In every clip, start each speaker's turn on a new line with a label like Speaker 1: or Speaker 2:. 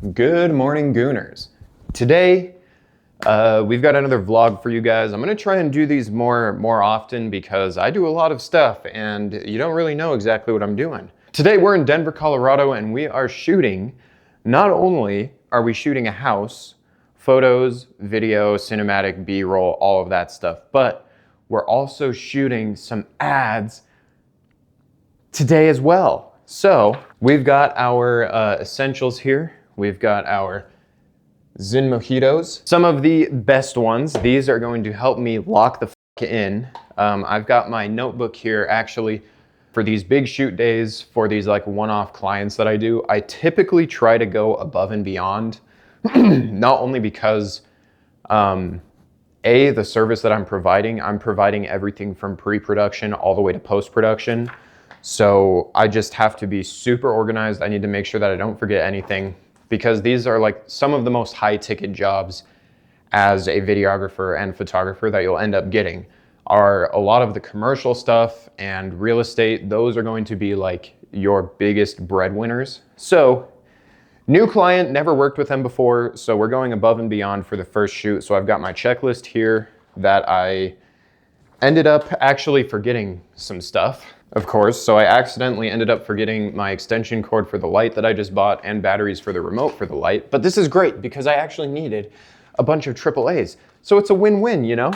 Speaker 1: Good morning, Gooners. Today, we've got another vlog for you guys. I'm gonna try and do these more often because I do a lot of stuff and you don't really know exactly what I'm doing. Today, we're in Denver, Colorado, and we are shooting, not only are we shooting a house, photos, video, cinematic, B-roll, all of that stuff, but we're also shooting some ads today as well. So we've got our essentials here. We've got our Zin Mojitos, some of the best ones. These are going to help me lock the f in. I've got my notebook here actually for these big shoot days, for these like one-off clients that I do. I typically try to go above and beyond, not only because the service that I'm providing everything from pre-production all the way to post-production. So I just have to be super organized. I need to make sure that I don't forget anything, because these are like some of the most high ticket jobs as a videographer and photographer that you'll end up getting are a lot of the commercial stuff and real estate. Those are going to be like your biggest breadwinners. So new client, never worked with them before. So we're going above and beyond for the first shoot. So I've got my checklist here that I ended up actually forgetting some stuff, of course. So I accidentally ended up forgetting my extension cord for the light that I just bought and batteries for the remote for the light. But this is great because I actually needed a bunch of AAAs. So it's a win-win, you know?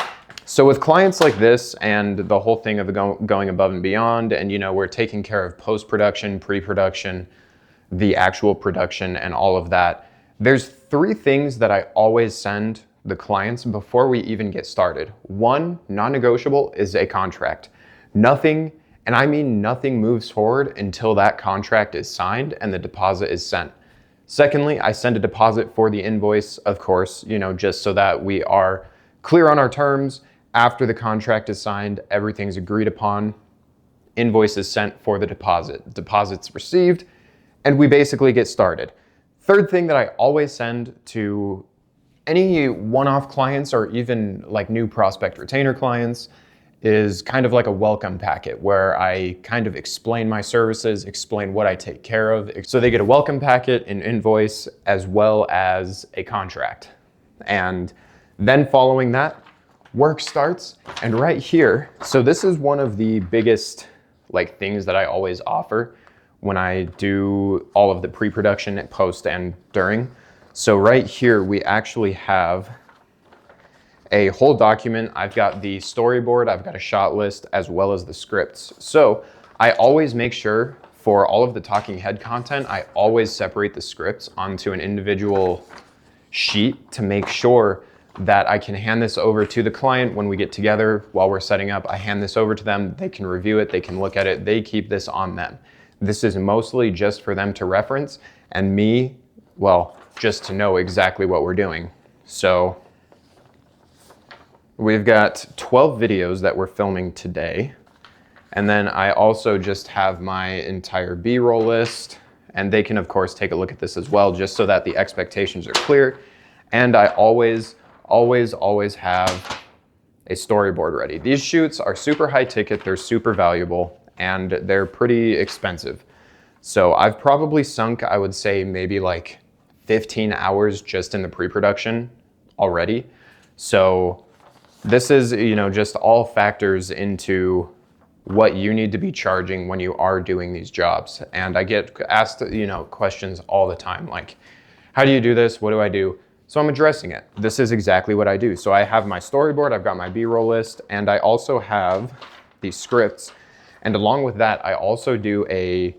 Speaker 1: So with clients like this and the whole thing of going above and beyond, and you know, we're taking care of post-production, pre-production, the actual production and all of that, there's three things that I always send the clients before we even get started. One, non-negotiable, is a contract. Nothing, and I mean nothing, moves forward until that contract is signed and the deposit is sent. Secondly, I send a deposit for the invoice, of course, you know, just so that we are clear on our terms. After the contract is signed, everything's agreed upon, invoice is sent for the deposit, deposit's received, and we basically get started. Third thing that I always send to any one-off clients or even like new prospect retainer clients is kind of like a welcome packet where I kind of explain my services, explain what I take care of. So they get a welcome packet, an invoice, as well as a contract. And then following that, work starts. And right here, so this is one of the biggest like things that I always offer when I do all of the pre-production, post, and during. So right here, we actually have a whole document. I've got the storyboard, I've got a shot list, as well as the scripts. So I always make sure for all of the talking head content, I always separate the scripts onto an individual sheet to make sure that I can hand this over to the client when we get together. While we're setting up, I hand this over to them. They can review it, they can look at it, they keep this on them. This is mostly just for them to reference, and me, well, just to know exactly what we're doing. So we've got 12 videos that we're filming today. And then I also just have my entire B-roll list, and they can of course take a look at this as well, just so that the expectations are clear. And I always have a storyboard ready. These shoots are super high ticket, they're super valuable, and they're pretty expensive. So I've probably sunk, I would say maybe like 15 hours just in the pre-production already. So this is, you know, just all factors into what you need to be charging when you are doing these jobs. And I get asked, you know, questions all the time, like, how do you do this? What do I do? So I'm addressing it. This is exactly what I do. So I have my storyboard, I've got my B-roll list, and I also have these scripts. And along with that, I also do a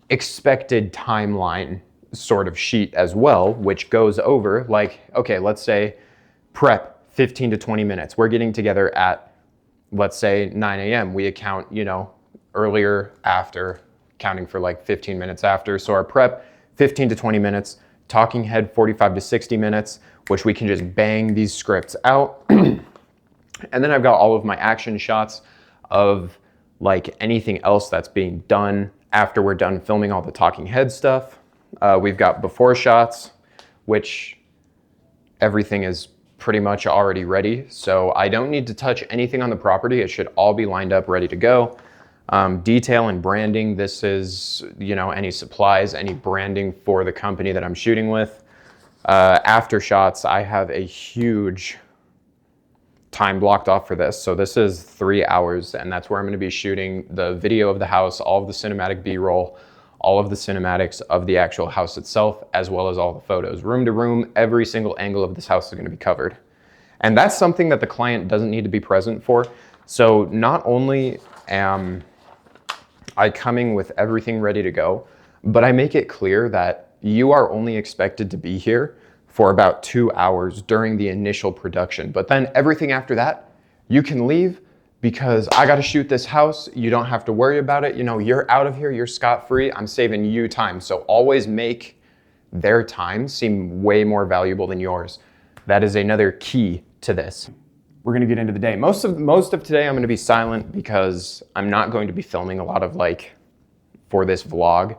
Speaker 1: expected timeline sort of sheet as well, which goes over like, okay, let's say prep 15 to 20 minutes. We're getting together at, let's say 9 a.m. We account, you know, earlier, after, counting for like 15 minutes after. So our prep, 15 to 20 minutes, talking head 45 to 60 minutes, which we can just bang these scripts out. And then I've got all of my action shots of like anything else that's being done after we're done filming all the talking head stuff. We've got before shots, which everything is pretty much already ready. So I don't need to touch anything on the property. It should all be lined up, ready to go. Detail and branding. This is, you know, any supplies, any branding for the company that I'm shooting with. After shots, I have a huge time blocked off for this. So this is 3 hours, and that's where I'm gonna be shooting the video of the house, all of the cinematic B-roll, all of the cinematics of the actual house itself, as well as all the photos. Room to room, every single angle of this house is gonna be covered. And that's something that the client doesn't need to be present for. So not only am I coming with everything ready to go, but I make it clear that you are only expected to be here for about 2 hours during the initial production. But then everything after that, you can leave because I gotta shoot this house. You don't have to worry about it. You know, you're out of here, you're scot-free. I'm saving you time. So always make their time seem way more valuable than yours. That is another key to this. We're gonna get into the day. Most of today I'm gonna be silent because I'm not going to be filming a lot of for this vlog.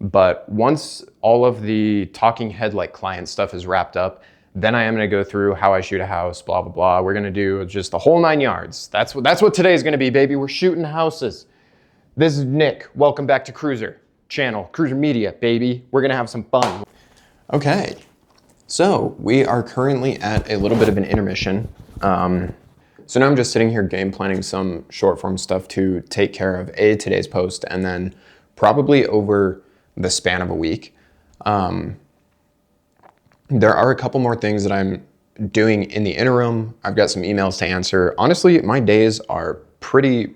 Speaker 1: But once all of the talking head client stuff is wrapped up, then I am gonna go through how I shoot a house, blah, blah, blah. We're gonna do just the whole 9 yards. That's what today is gonna be, baby. We're shooting houses. This is Nick. Welcome back to ByKruser Channel, ByKruser Media, baby. We're gonna have some fun. Okay, so we are currently at a little bit of an intermission. So now I'm just sitting here game planning some short form stuff to take care of today's post, and then probably over the span of a week. There are a couple more things that I'm doing in the interim. I've got some emails to answer. Honestly, my days are pretty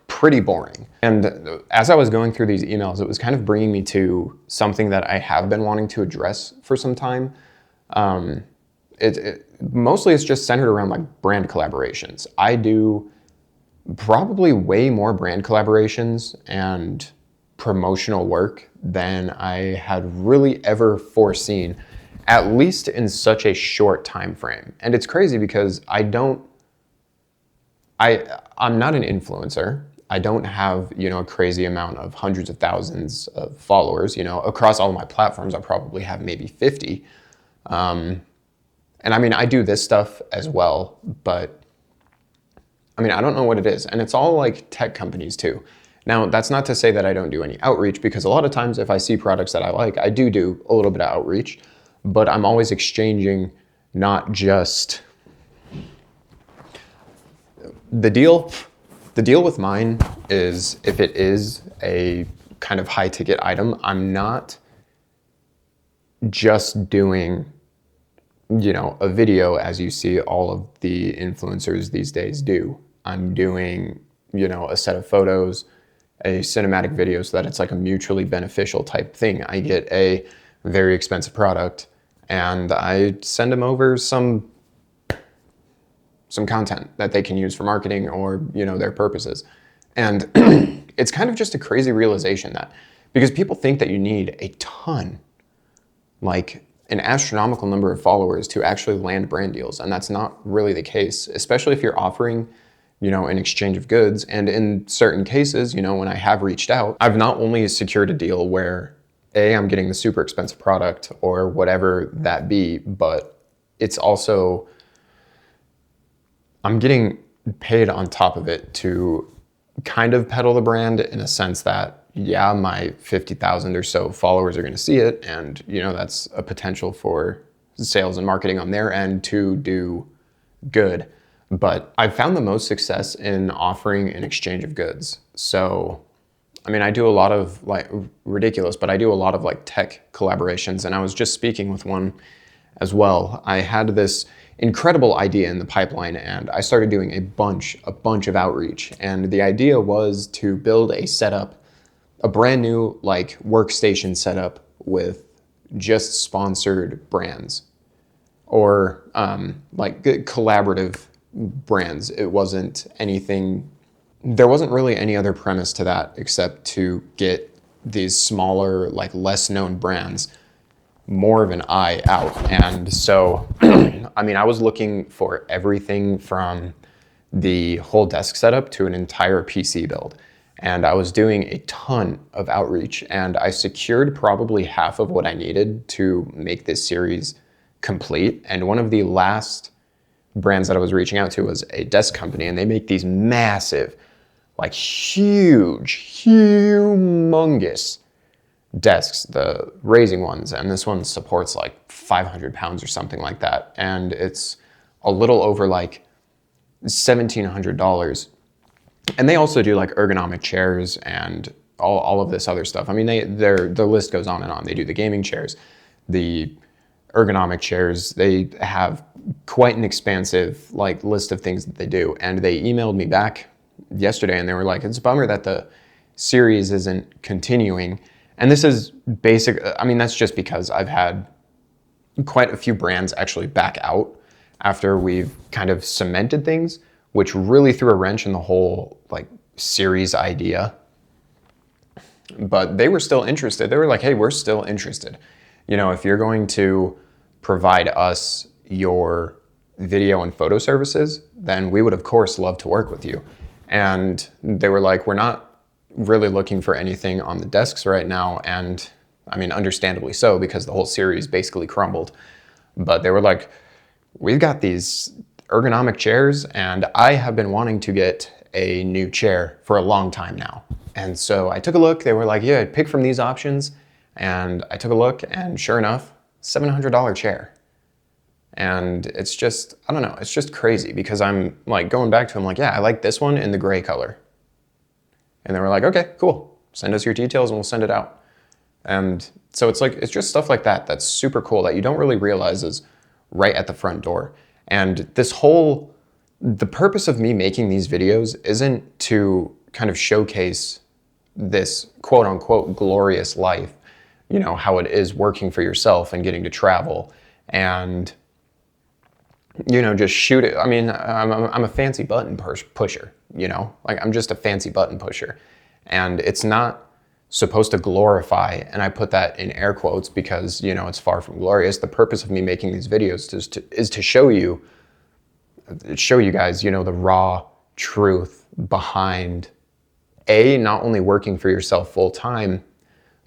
Speaker 1: boring. And as I was going through these emails, it was kind of bringing me to something that I have been wanting to address for some time. Mostly it's just centered around brand collaborations. I do probably way more brand collaborations and promotional work than I had really ever foreseen, at least in such a short time frame. And it's crazy because I'm not an influencer. I don't have, a crazy amount of hundreds of thousands of followers. Across all of my platforms, I probably have maybe 50. And I mean, I do this stuff as well, but I mean, I don't know what it is. And it's all tech companies too. Now, that's not to say that I don't do any outreach, because a lot of times if I see products that I like, I do a little bit of outreach, but I'm always exchanging, not just the deal. The deal with mine is if it is a kind of high ticket item, I'm not just doing, a video as you see all of the influencers these days do. I'm doing, a set of photos, a cinematic video, so that it's a mutually beneficial type thing. I get a very expensive product and I send them over some content that they can use for marketing or, their purposes. And it's kind of just a crazy realization that, because people think that you need a ton, an astronomical number of followers to actually land brand deals. And that's not really the case, especially if you're offering, an exchange of goods. And in certain cases, when I have reached out, I've not only secured a deal where I'm getting the super expensive product or whatever that be, but it's also, I'm getting paid on top of it to kind of peddle the brand, in a sense that, yeah, my 50,000 or so followers are going to see it. And, that's a potential for sales and marketing on their end to do good. But I've found the most success in offering an exchange of goods. So, I mean, I do a lot of ridiculous, but I do a lot of tech collaborations. And I was just speaking with one as well. I had this incredible idea in the pipeline, and I started doing a bunch of outreach. And the idea was to build a setup, a brand new workstation setup with just sponsored brands or collaborative brands. It wasn't anything, there wasn't really any other premise to that except to get these smaller, less known brands more of an eye out. And so, I mean, I was looking for everything from the whole desk setup to an entire PC build. And I was doing a ton of outreach, and I secured probably half of what I needed to make this series complete. And one of the last brands that I was reaching out to was a desk company, and they make these massive, humongous desks, the raising ones, and this one supports like 500 pounds or something like that. And it's a little over like $1,700. And they also do like ergonomic chairs and all of this other stuff. I mean, the list goes on and on. They do the gaming chairs, the ergonomic chairs. They have quite an expansive like list of things that they do. And they emailed me back yesterday and they were like, it's a bummer that the series isn't continuing. And this is basic. I mean, that's just because I've had quite a few brands actually back out after we've kind of cemented things, which really threw a wrench in the whole like series idea. But they were still interested. They were like, hey, we're still interested. You know, if you're going to provide us your video and photo services, then we would of course love to work with you. And they were like, we're not really looking for anything on the desks right now. And I mean, understandably so, because the whole series basically crumbled. But they were like, we've got these ergonomic chairs and I have been wanting to get a new chair for a long time now. And so I took a look. They were like, yeah, pick from these options. And I took a look and sure enough, $700 chair. And it's just, I don't know, it's just crazy because I'm like going back to them like, yeah, I like this one in the gray color. And they were like, okay, cool. Send us your details and we'll send it out. And so it's like, it's just stuff like that that's super cool that you don't really realize is right at the front door. And the purpose of me making these videos isn't to kind of showcase this quote unquote glorious life, you know, how it is working for yourself and getting to travel and, you know, just shoot it. I mean, I'm a fancy button pusher, you know, like I'm just a fancy button pusher, and it's not supposed to glorify, and I put that in air quotes because, you know, it's far from glorious. The purpose of me making these videos is to show you guys, you know, the raw truth behind A, not only working for yourself full time,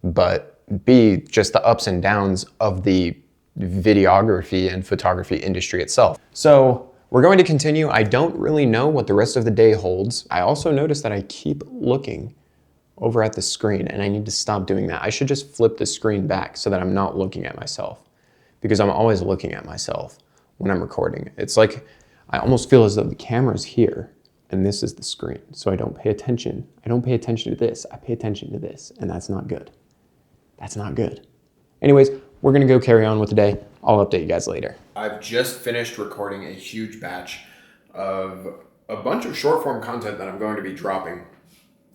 Speaker 1: but B, just the ups and downs of the videography and photography industry itself. So we're going to continue. I don't really know what the rest of the day holds. I also noticed that I keep looking over at the screen and I need to stop doing that. I should just flip the screen back so that I'm not looking at myself, because I'm always looking at myself when I'm recording. It's like, I almost feel as though the camera's here and this is the screen. So I don't pay attention. I don't pay attention to this. I pay attention to this, and that's not good. That's not good. Anyways, we're gonna go carry on with the day. I'll update you guys later. I've just finished recording a huge batch of a bunch of short form content that I'm going to be dropping.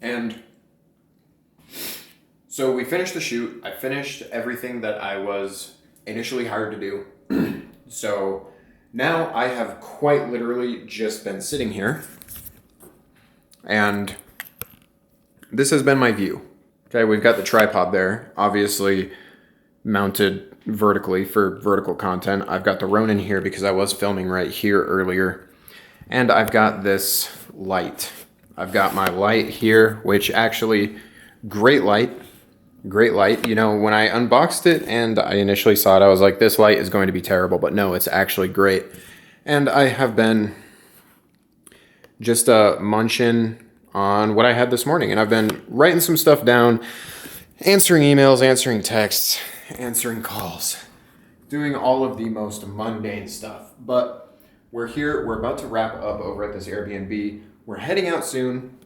Speaker 1: And so we finished the shoot. I finished everything that I was initially hired to do. So now I have quite literally just been sitting here and this has been my view. Okay, we've got the tripod there, obviously mounted vertically for vertical content. I've got the Ronin here because I was filming right here earlier. And I've got this light. I've got my light here, which actually, great light. Great light. You know, when I unboxed it and I initially saw it, I was like, this light is going to be terrible, but no, it's actually great. And I have been just munching on what I had this morning, and I've been writing some stuff down, answering emails, answering texts, answering calls, doing all of the most mundane stuff. But we're here, we're about to wrap up over at this Airbnb. We're heading out soon.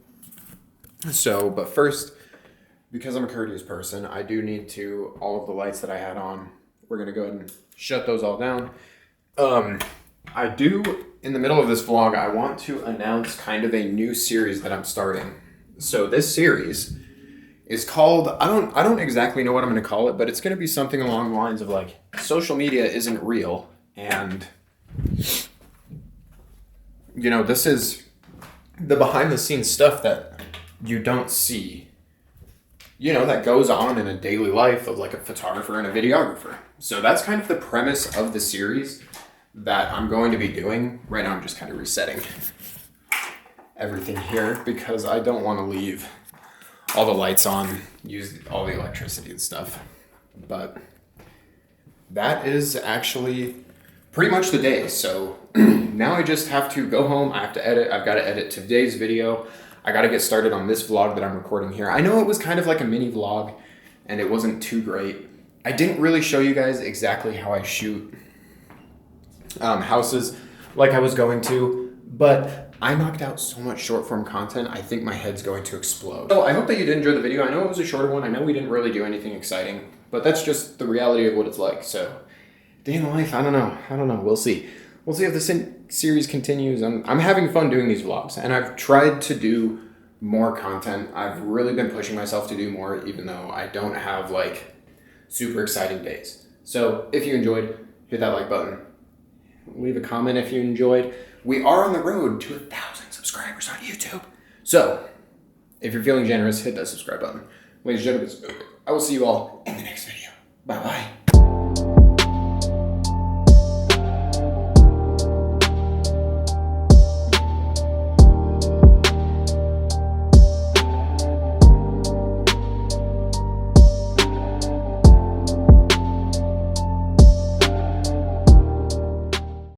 Speaker 1: So, but first, because I'm a courteous person, I do need to, all of the lights that I had on, we're gonna go ahead and shut those all down. I do, in the middle of this vlog, I want to announce kind of a new series that I'm starting. So this series is called, I don't exactly know what I'm gonna call it, but it's gonna be something along the lines of like, social media isn't real. And, you know, this is the behind the scenes stuff that you don't see, you know, that goes on in a daily life of like a photographer and a videographer. So that's kind of the premise of the series that I'm going to be doing. Right now I'm just kind of resetting everything here because I don't want to leave all the lights on, use all the electricity and stuff. But that is actually pretty much the day. So now I just have to go home. I have to edit. I've got to edit today's video. I got to get started on this vlog that I'm recording here. I know it was kind of like a mini vlog, and it wasn't too great. I didn't really show you guys exactly how I shoot houses like I was going to, but I knocked out so much short form content, I think my head's going to explode. So I hope that you did enjoy the video. I know it was a shorter one. I know we didn't really do anything exciting, but that's just the reality of what it's like. So day in the life, I don't know. We'll see. We'll see if this series continues. I'm having fun doing these vlogs, and I've tried to do more content. I've really been pushing myself to do more, even though I don't have like super exciting days. So if you enjoyed, hit that like button. Leave a comment if you enjoyed. We are on the road to 1,000 subscribers on YouTube. So if you're feeling generous, hit that subscribe button. Ladies and gentlemen, I will see you all in the next video. Bye-bye.